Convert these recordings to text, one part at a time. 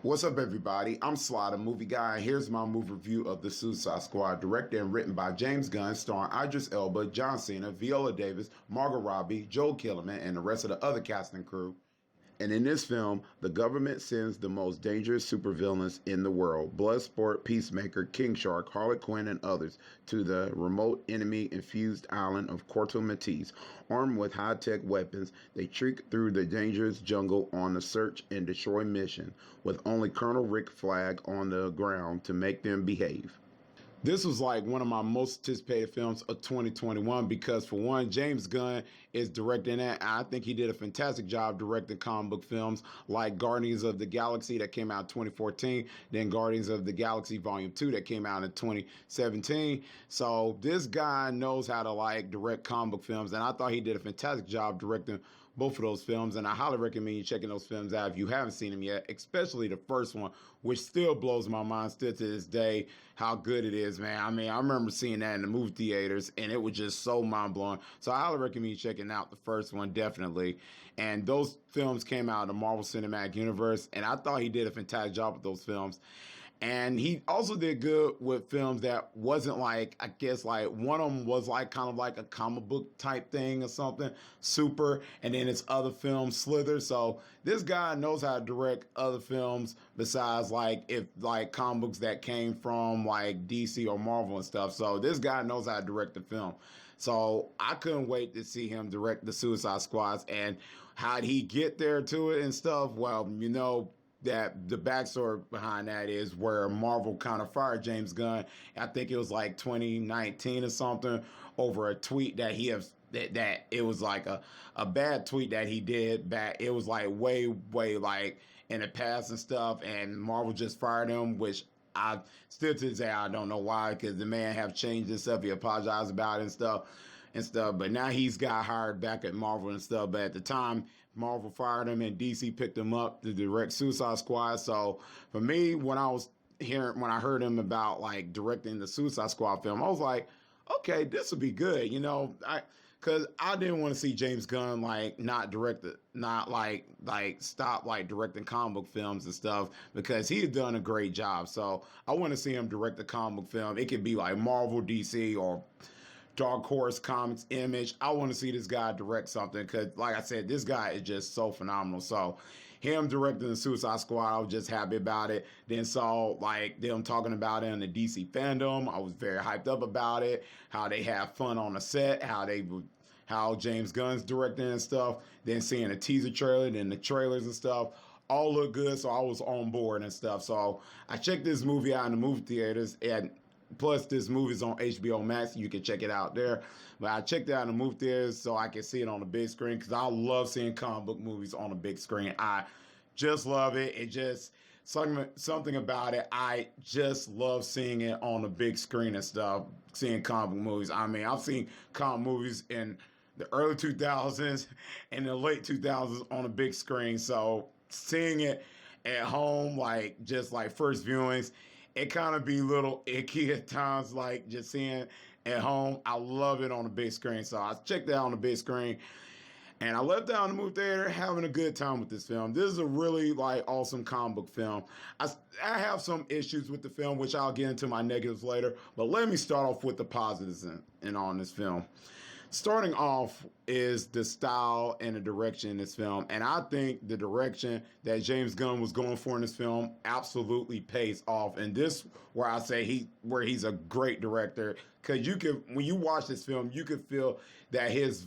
What's up, everybody? I'm Sly The Movie Guy. Here's my movie review of The Suicide Squad, directed and written by James Gunn, starring Idris Elba, John Cena, Viola Davis, Margot Robbie, Joel Kinnaman, and the rest of the other cast and crew. And in this film, the government sends the most dangerous supervillains in the world, Bloodsport, Peacemaker, King Shark, Harley Quinn, and others, to the remote enemy-infused island of Corto. Armed with high-tech weapons, they trek through the dangerous jungle on a search and destroy mission, with only Colonel Rick Flag on the ground to make them behave. This was like one of my most anticipated films of 2021 because, for one, James Gunn is directing it. I think he did a fantastic job directing comic book films like Guardians of the Galaxy that came out in 2014, then Guardians of the Galaxy Volume 2 that came out in 2017. So this guy knows how to direct comic book films, and I thought he did a fantastic job directing both of those films, and I highly recommend you checking those films out if you haven't seen them yet, especially the first one, which still blows my mind still to this day how good it is, man. I mean, I remember seeing that in the movie theaters, and it was just so mind-blowing. So I highly recommend you checking out the first one, definitely. And those films came out of the Marvel Cinematic Universe, and I thought he did a fantastic job with those films. And he also did good with films that wasn't one of them was kind of like a comic book type thing or something, Super, and then his other film, Slither. So this guy knows how to direct other films besides comic books that came from DC or Marvel and stuff. So this guy knows how to direct the film. So I couldn't wait to see him direct the Suicide Squads. And how'd he get there to it and stuff? Well, that the backstory behind that is where Marvel kind of fired James Gunn. I think it was 2019 or something, over a tweet that he has that it was a bad tweet that he did back. It was way in the past and stuff, and Marvel just fired him, which I still to this day I don't know why, because the man have changed himself. He apologized about it and stuff, but now he's got hired back at Marvel and stuff. But at the time, Marvel fired him and DC picked him up to direct Suicide Squad. So for me, when I heard him about directing the Suicide Squad film, I was like, okay, this would be good, because I didn't want to see James Gunn not stop directing comic book films and stuff, because he had done a great job. So I want to see him direct a comic book film. It could be Marvel, DC, or Dark Horse Comics, Image. I want to see this guy direct something because, like I said, this guy is just so phenomenal. So him directing the Suicide Squad, I was just happy about it. Then saw them talking about it in the DC fandom. I was very hyped up about it. How they have fun on the set. How James Gunn's directing and stuff. Then seeing a teaser trailer, then the trailers and stuff. All look good, so I was on board and stuff. So I checked this movie out in the movie theaters, and plus, this movie's on HBO Max. You can check it out there. But I checked it out in the movie theaters so I can see it on the big screen, because I love seeing comic book movies on the big screen. I just love it. It just something about it. I just love seeing it on the big screen and stuff, seeing comic book movies. I mean, I've seen comic movies in the early 2000s and the late 2000s on a big screen. So seeing it at home, just first viewings, it kind of be a little icky at times, just seeing at home. I love it on the big screen. So I checked it out on the big screen, and I left out in the movie theater having a good time with this film. This is a really awesome comic book film. I have some issues with the film, which I'll get into my negatives later. But let me start off with the positives on this film. Starting off is the style and the direction in this film. And I think the direction that James Gunn was going for in this film absolutely pays off. And this where I say he's a great director, because when you watch this film, you could feel that his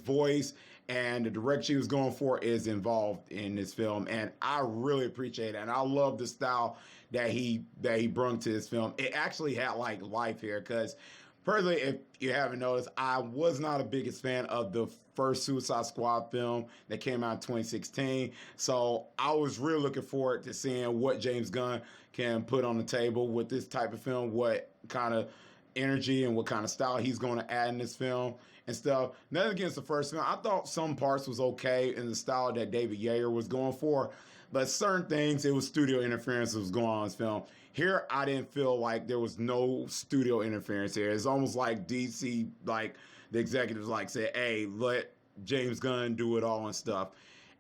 voice and the direction he was going for is involved in this film. And I really appreciate it. And I love the style that he brought to this film. It actually had life here, because personally, if you haven't noticed, I was not a biggest fan of the first Suicide Squad film that came out in 2016. So I was really looking forward to seeing what James Gunn can put on the table with this type of film, what kind of energy and what kind of style he's going to add in this film and stuff. Nothing against the first film. I thought some parts was okay in the style that David Ayer was going for, but certain things, it was studio interference that was going on in this film. Here, I didn't feel like there was no studio interference here. It's almost like DC, the executives said, hey, let James Gunn do it all and stuff.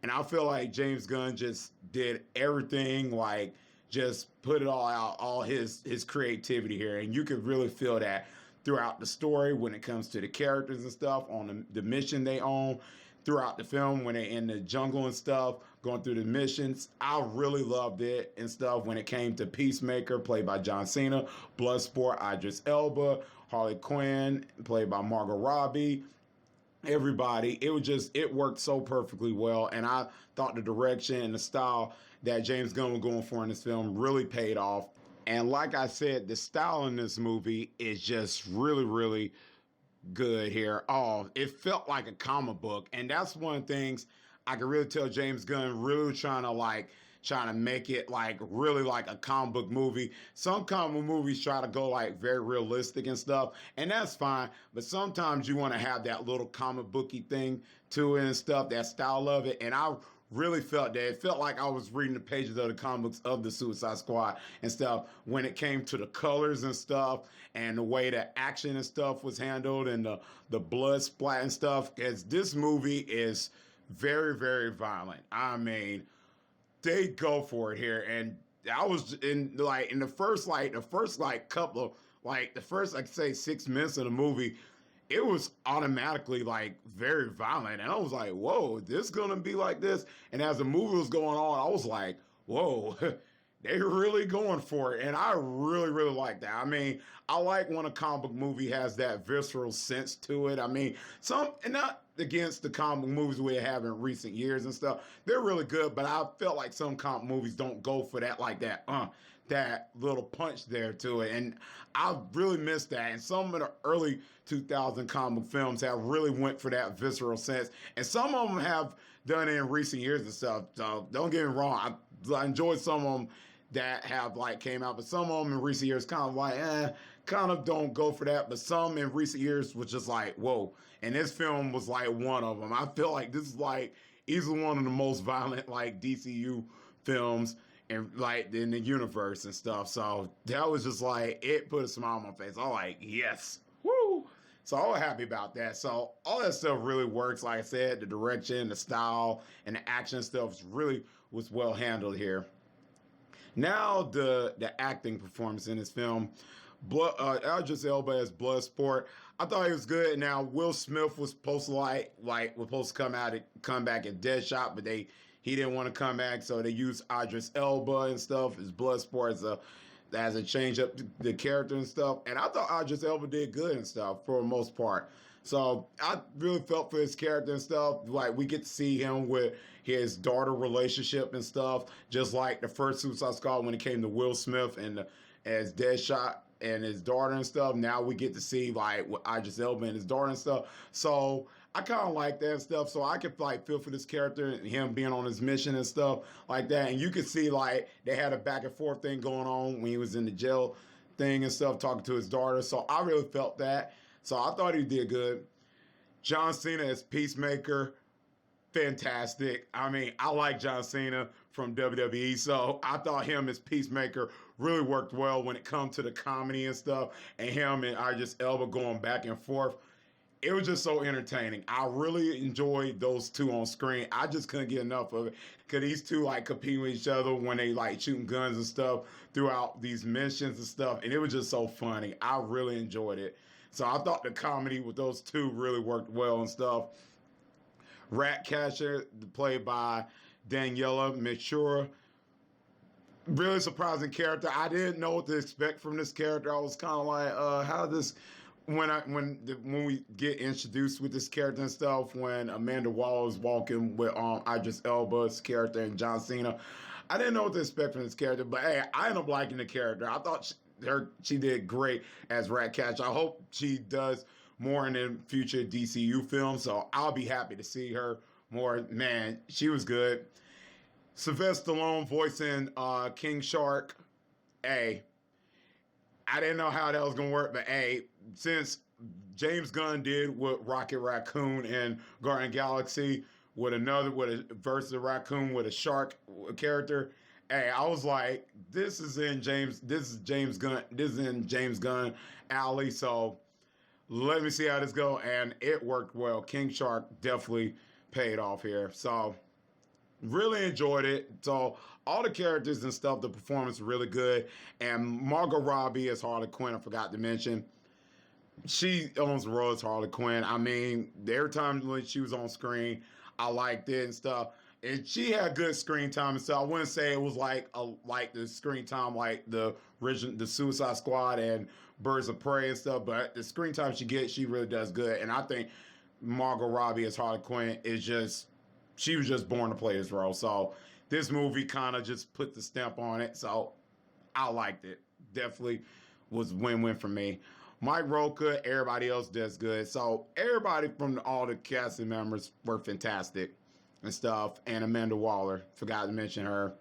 And I feel like James Gunn just did everything, like just put it all out, all his creativity here. And you could really feel that throughout the story when it comes to the characters and stuff, on the mission they own, throughout the film when they're in the jungle and stuff, going through the missions. I really loved it and stuff when it came to Peacemaker, played by John Cena, Bloodsport, Idris Elba, Harley Quinn, played by Margot Robbie. Everybody, it worked so perfectly well. And I thought the direction and the style that James Gunn was going for in this film really paid off. And like I said, the style in this movie is just really, really good here. Oh, it felt like a comic book. And that's one of the things I can really tell James Gunn really trying to make it like really like a comic book movie. Some comic book movies try to go like very realistic and stuff, and that's fine. But sometimes you want to have that little comic booky thing to it and stuff, that style of it. And I really felt that. It felt like I was reading the pages of the comics of the Suicide Squad and stuff when it came to the colors and stuff and the way the action and stuff was handled and the blood splat and stuff. As this movie is very, very violent. I mean, they go for it here. And I was in the first couple of the first, like, say 6 minutes of the movie, it was automatically like very violent. And I was like, whoa, this gonna be like this? And as the movie was going on, I was like, whoa, they're really going for it. And I really, really like that. I mean, I like when a comic book movie has that visceral sense to it. I mean, and not against the comic movies we have in recent years and stuff. They're really good, but I felt like some comic movies don't go for that, like that little punch there to it. And I really missed that. And some of the early 2000 comic films have really went for that visceral sense. And some of them have done it in recent years and stuff. So don't get me wrong. I enjoyed some of them that have like came out, but some of them in recent years kind of don't go for that. But some in recent years was just like, whoa. And this film was like one of them. I feel like this is like easily one of the most violent like DCU films and like in the universe and stuff. So that was just like, it put a smile on my face. I was like, yes, woo. So I was happy about that. So all that stuff really works. Like I said, the direction, the style, and the action stuff was well handled here. Now the acting performance in this film. Idris Elba as Bloodsport. I thought he was good. Now Will Smith was supposed to come back at Deadshot, but he didn't want to come back, so they used Idris Elba and stuff as Bloodsport as a change up the character and stuff. And I thought Idris Elba did good and stuff for the most part. So I really felt for his character and stuff. Like, we get to see him with his daughter relationship and stuff, just like the first Suicide Squad when it came to Will Smith and as Deadshot and his daughter and stuff. Now we get to see like with Idris Elba and his daughter and stuff. So I kind of like that and stuff. So I could like feel for this character and him being on his mission and stuff like that. And you could see like they had a back and forth thing going on when he was in the jail thing and stuff, talking to his daughter. So I really felt that. So I thought he did good. John Cena as Peacemaker, fantastic. I mean, I like John Cena from WWE, so I thought him as Peacemaker really worked well when it comes to the comedy and stuff, and him and Idris Elba going back and forth. It was just so entertaining. I really enjoyed those two on screen. I just couldn't get enough of it because these two like competing with each other when they like shooting guns and stuff throughout these missions and stuff, and it was just so funny. I really enjoyed it. So I thought the comedy with those two really worked well and stuff. Ratcatcher, played by Daniela Melchior. Really surprising character. I didn't know what to expect from this character. I was kind of like, how this... When we get introduced with this character and stuff, when Amanda Waller was walking with Idris Elba's character and John Cena, I didn't know what to expect from this character. But hey, I ended up liking the character. I thought she did great as Ratcatcher. I hope she does more in the future DCU films, so I'll be happy to see her more. Man, she was good. Sylvester Stallone voicing King Shark. Hey, I didn't know how that was gonna work, but hey, since James Gunn did with Rocket Raccoon and Guardian Galaxy with a versus a raccoon with a shark character, hey, I was like, this is in James Gunn alley, so let me see how this go. And it worked well. King Shark definitely paid off here. So Really enjoyed it. So all the characters and stuff, the performance really good. And Margot Robbie as Harley Quinn, I forgot to mention. She owns the role as Harley Quinn. I mean, every time when she was on screen, I liked it and stuff. And she had good screen time and stuff. I wouldn't say it was like the screen time like the original, the Suicide Squad and Birds of Prey and stuff. But the screen time she gets, she really does good. And I think Margot Robbie as Harley Quinn is just, she was just born to play this role. So this movie kind of just put the stamp on it. So I liked it. Definitely was win-win for me. Mike Roca, everybody else does good. So everybody from all the casting members were fantastic and stuff. And Amanda Waller, forgot to mention her.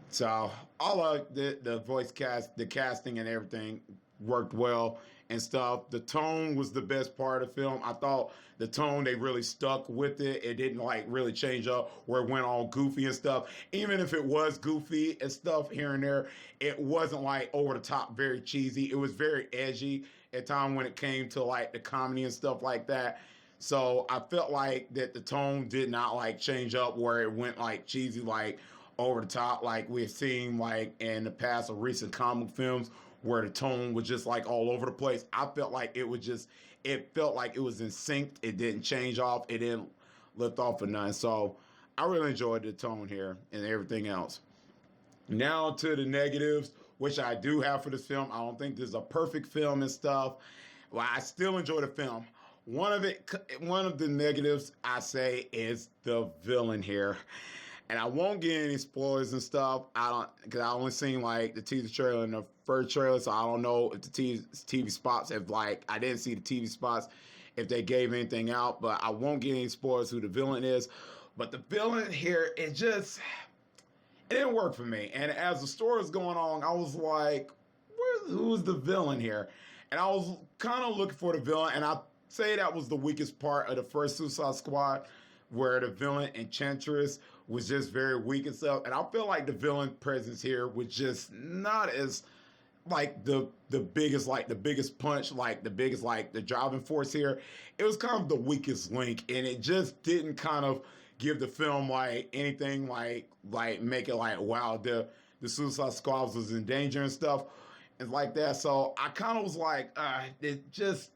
So all of the voice cast, the casting and everything worked well and stuff. The tone was the best part of the film. I thought the tone, they really stuck with it. It didn't like really change up where it went all goofy and stuff. Even if it was goofy and stuff here and there, it wasn't like over the top, very cheesy. It was very edgy at time when it came to like the comedy and stuff like that. So I felt like that the tone did not like change up where it went like cheesy, like over the top, like we've seen like in the past of recent comic films where the tone was just like all over the place. I felt like it was just, it felt like it was in sync. It didn't change off. It didn't lift off of none. So I really enjoyed the tone here and everything else. Now to the negatives, which I do have for this film. I don't think this is a perfect film and stuff. Well, I still enjoy the film. One of the negatives I say is the villain here. And I won't get any spoilers and stuff. Because I only seen like the teaser trailer and the first trailer, so I don't know if the TV spots have like, I didn't see the TV spots if they gave anything out, but I won't get any spoilers who the villain is. But the villain here, it didn't work for me. And as the story was going on, I was like, who's the villain here? And I was kind of looking for the villain, and I say that was the weakest part of the first Suicide Squad, where the villain Enchantress was just very weak and stuff. And I feel like the villain presence here was just not as like the biggest punch, like the biggest like the driving force here. It was kind of the weakest link, and it just didn't kind of give the film like anything like make it like wow, the Suicide Squad was in danger and stuff and like that. So I kind of was like it just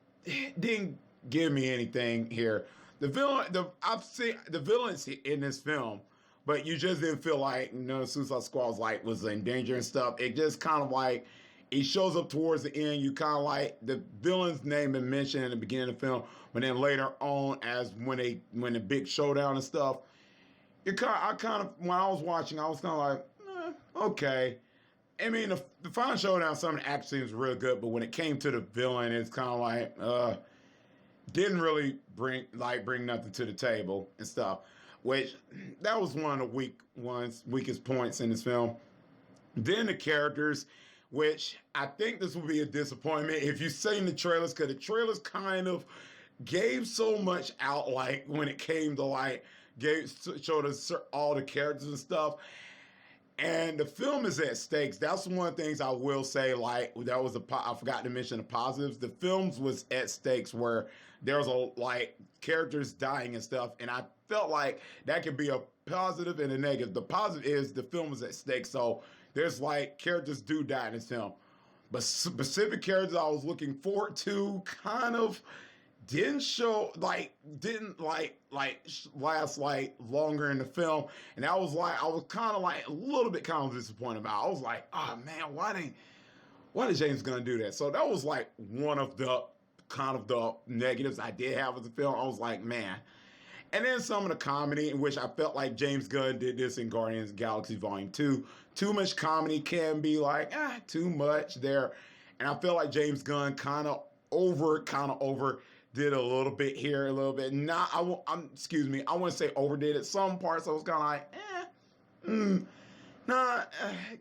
didn't give me anything here. I've seen the villains in this film, but you just didn't feel like Suicide Squad was in danger and stuff. It just kind of like it shows up towards the end. You kind of like the villain's name been mentioned in the beginning of the film, but then later on, as when the big showdown and stuff, when I was watching, I was kind of like, okay. I mean, the final showdown, some of the action scenes were real good, but when it came to the villain, it's kind of like, didn't really bring nothing to the table and stuff, which that was one of the weakest points in this film. Then the characters, which I think this will be a disappointment if you've seen the trailers, because the trailers kind of gave so much out, like when it came to like showed us all the characters and stuff. And the film is at stakes. That's one of the things I will say. Like that was I forgot to mention the positives. The films was at stakes where there was characters dying and stuff, and I felt like that could be a positive and a negative. The positive is the film was at stake, so there's like characters do die in this film, but specific characters I was looking forward to kind of didn't last longer in the film, and I was kind of like a little bit kind of disappointed about it. I was like, oh man, why did James Gunn do that? So that was like one of the kind of the negatives I did have with the film. I was like, man. And then some of the comedy, in which I felt like James Gunn did this in Guardians of the Galaxy Volume 2. Too much comedy can be like, too much there. And I feel like James Gunn kind of overdid a little bit here, a little bit. I wouldn't say overdid it. Some parts I was kind of like,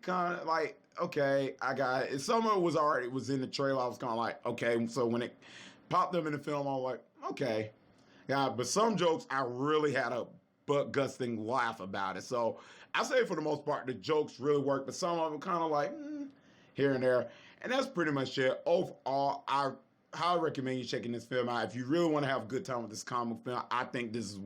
kind of like, okay, I got it. Some of it was in the trailer. I was kind of like, okay. So when it popped up in the film, I was like, okay. Yeah, but some jokes I really had a butt-gusting laugh about it. So I say for the most part, the jokes really work, but some of them kind of like here and there. And that's pretty much it. Overall, I highly recommend you checking this film out. If you really want to have a good time with this comic film, I think this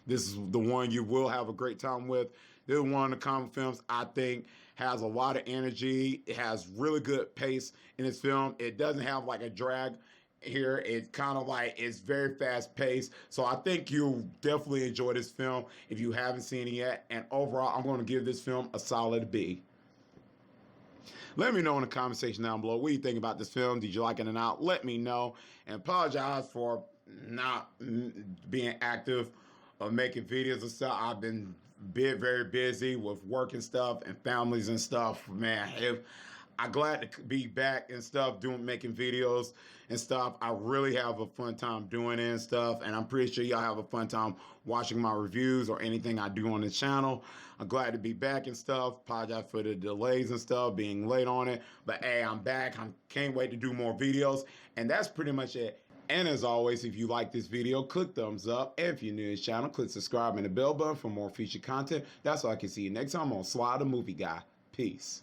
is the one you will have a great time with. This is one of the comic films I think has a lot of energy. It has really good pace in this film. It doesn't have like a drag here. It's kind of like, it's very fast paced. So I think you'll definitely enjoy this film if you haven't seen it yet. And overall, I'm going to give this film a solid B. Let me know in the comment section down below what you think about this film. Did you like it or not? Let me know. And apologize for not being active or making videos and stuff. I've been very busy with work and stuff and families and stuff. Man, I'm glad to be back and stuff, making videos and stuff. I really have a fun time doing it and stuff, and I'm pretty sure y'all have a fun time watching my reviews or anything I do on the channel. I'm glad to be back and stuff. Apologize for the delays and stuff, being late on it, but hey, I'm back. I can't wait to do more videos, and that's pretty much it. And as always, if you like this video, click thumbs up. And if you're new to this channel, click subscribe and the bell button for more featured content. That's all I can see you next time on Sly the Movie Guy. Peace.